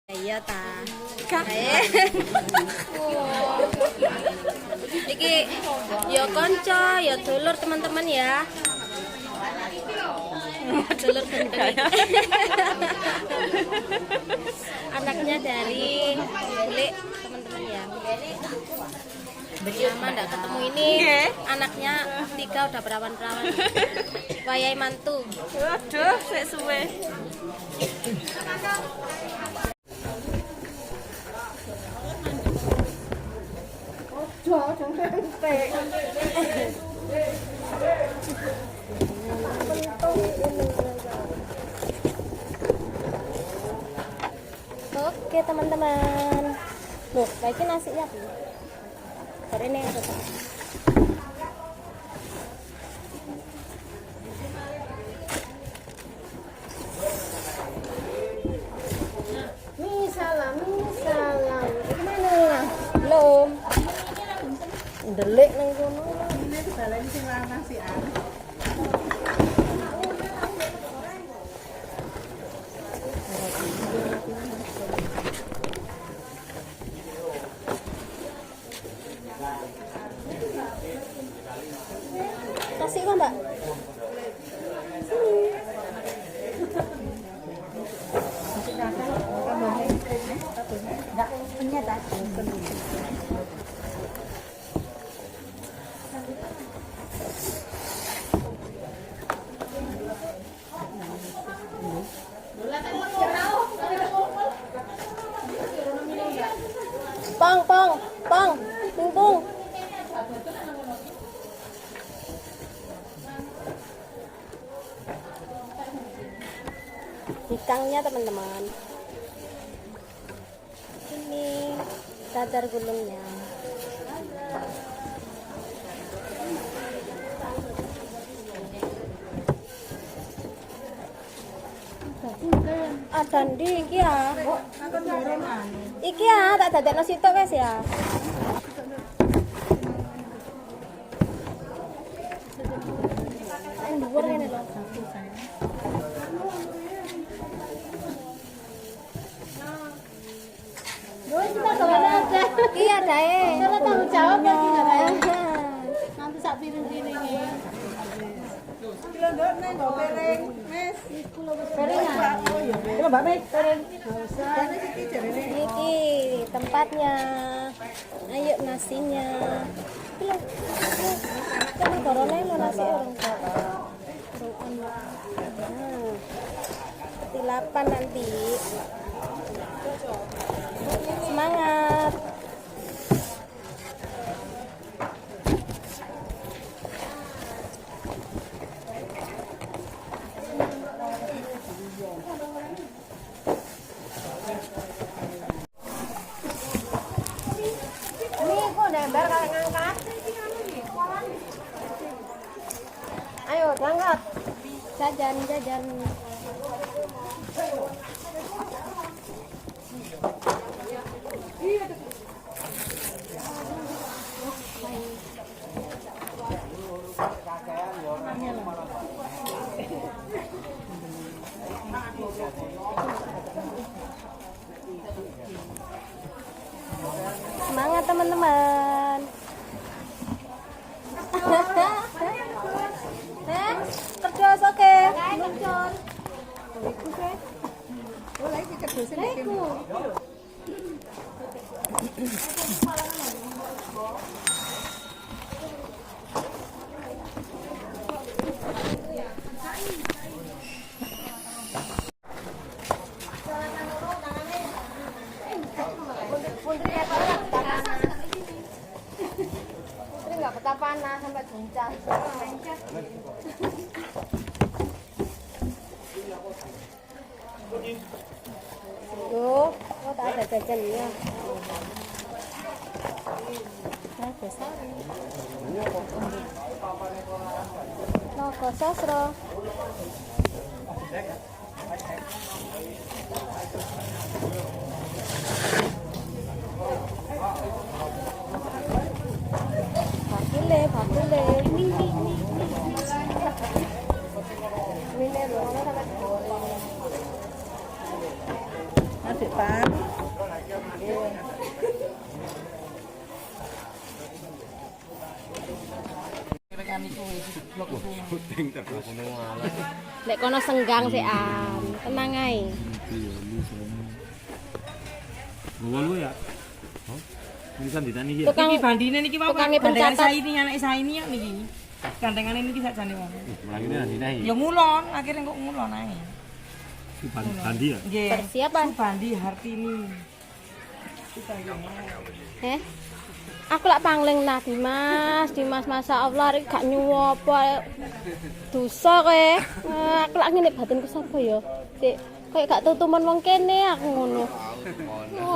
Iya ta. Iki ya konco, ya dulur teman-teman ya. Dulur gendeng. Anaknya dari Bule teman-teman ya. Lama enggak ketemu ini. Anaknya 3 udah perawan-perawan. Wayai mantu. Waduh, sik suwe. Oke teman-teman, loh kayaknya nasi ya Bu. Hari ini ada tak? Misalam, gimana? Belum. Delik nang kono. Ini baleni sing lanang sih an. Kasih kan, Mbak? Pang, tungtung. Ikannya teman-teman. Ini dadar gulungnya. Ada ndi iki ya? Iki ya tak dadekno sitok wis ya. Dhuwur ngene lho. Iya dae. Kalau tanggung jawab lagi enggak kayak. Nanti sak piring kene iki. Kilo ndok nang nggo piring, Mes. Piring. Kilo Mbak Mes, piring. Iki jarene. Niki tempatnya. Ayo nasinya. Belum. Kan gorone lo nasi orang tilapan nanti. Semangat. Ini kok nembar kalau ngangkat. Ayo berangkat. Jajan. Semangat teman-teman. Kerjas oke. Oleh iki kedosen iki. Putri nggak betah panas sampai guncang. Tuh, oh tak ada jajannya. Nah, besar. Logo sosro. Bakule. Ini loh, Adik Pan. Lek kono senggang sih tenang ae. Bawa lu ya. Ini kan ditani ya. Tukang Iki bandine niki wae. tukange Gandengan pencatat. saini anake saini ya niki. Gandengane niki sakjane wae. Lagi ini ditani. Ya ngulon, akhirnya kok ngulon ae. Bandi ya. Nggih. Persiapan. Bandi Hartini. Aku lak pangling nah Dimas masa Allah iki gak nyuwopo dosa kowe. Aku lak ngene batinku sapa ya? Sik kayak gak tutuman wong kene aku ngono.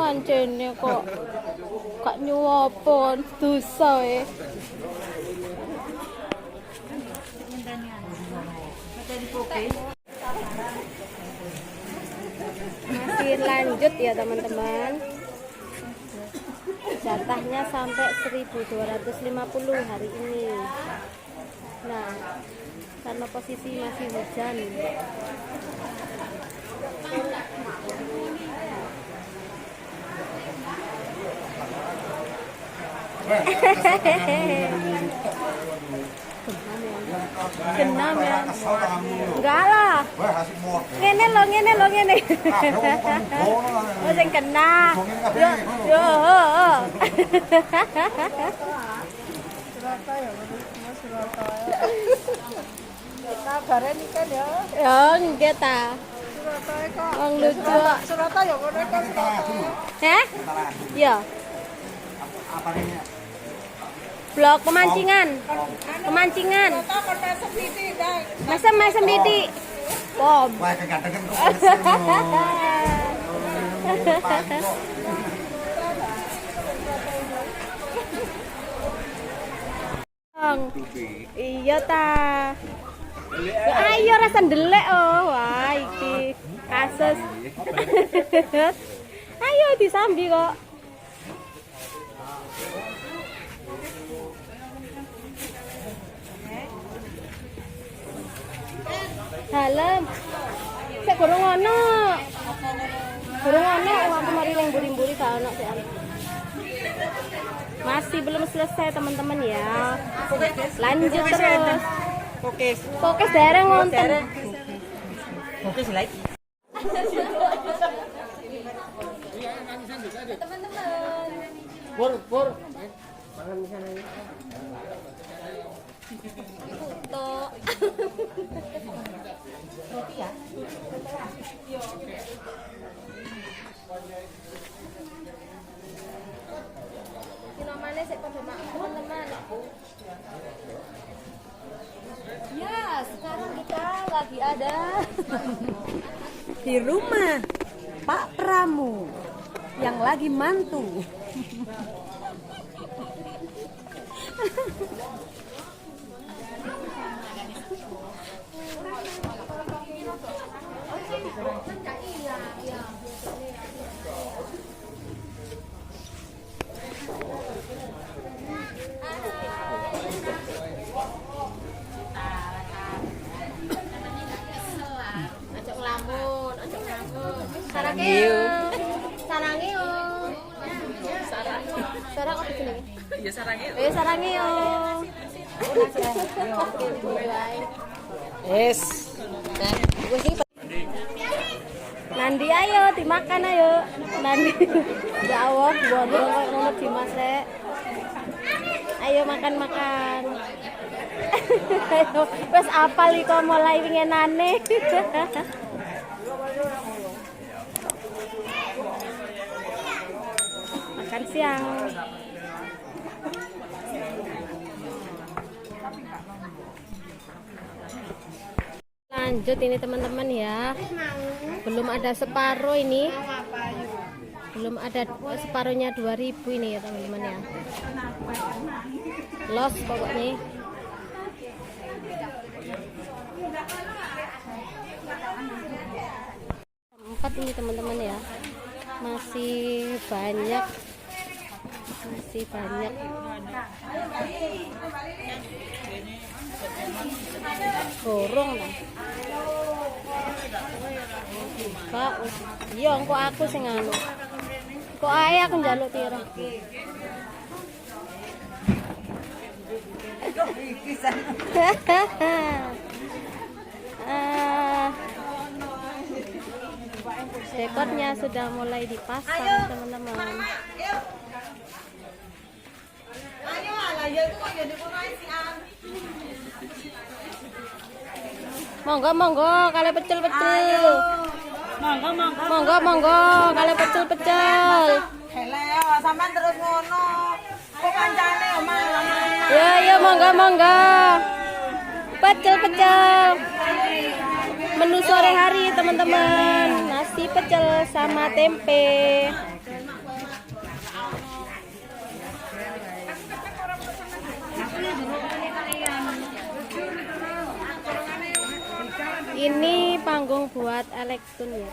Ancene kok gak nyuwopo dosa kowe. Masih lanjut ya teman-teman. Jatahnya sampai 1250 hari ini. Nah, karena posisi masih hujan. Genam ya. Enggak lah. Ngene lo ngene. Oh sing kena. Yo. Kabare niki ya. Ya nggih ta. Surabaya kok. Wong lucu. Surabaya kono kan. Heh? Iya. Blok pemancingan. Pemancingan. Mesem bidik. Pom. Wah, kegantengan kok. Iya ta. Ya, ayo rasa ndelek wah iki kasus. Ayo disambi kok. Dalem. Sik gorong ono. Gorong ono aku mari ning mburi-mburi gak ono sik. Masih belum selesai teman-teman ya. Lanjut terus. Oke, dereng wonten. Oke, slide. Teman-teman. Pur. Foto. Roti ya? Namanya sih pada teman-teman. Ya, sekarang kita lagi ada di rumah Pak Pramu yang lagi mantu. Sarange yo. Sarang apa jenenge? Ya sarange. Sarange yo. Yes. Nandi ayo dimakan ayo. Nandi. Ya Allah, gondrong kok ngono Dimas rek. Ayo makan. Ayo, wis apal iki kok mulai wingenane. Makan siang. Lanjut ini teman-teman ya. Belum ada separuh ini. Belum ada separuhnya 2000 ini ya teman-teman ya. Los pokoknya. Empat ini teman-teman ya. Masih banyak. Gorong lah. Kak, iya engko aku sing anu. Kok ae aku njaluk piro? Ah, dekornya sudah mulai dipasang teman-teman. Ayo lah ya kok jadi kono si An. Monggo monggo kale pecel-pecel. Monggo kale pecel-pecel. Hele sampean terus ngono. Kok kancane yo malah. Ya monggo. Pecel-pecel. Menu sore hari teman-teman. Nasi pecel sama tempe. Ini panggung buat elektron ya.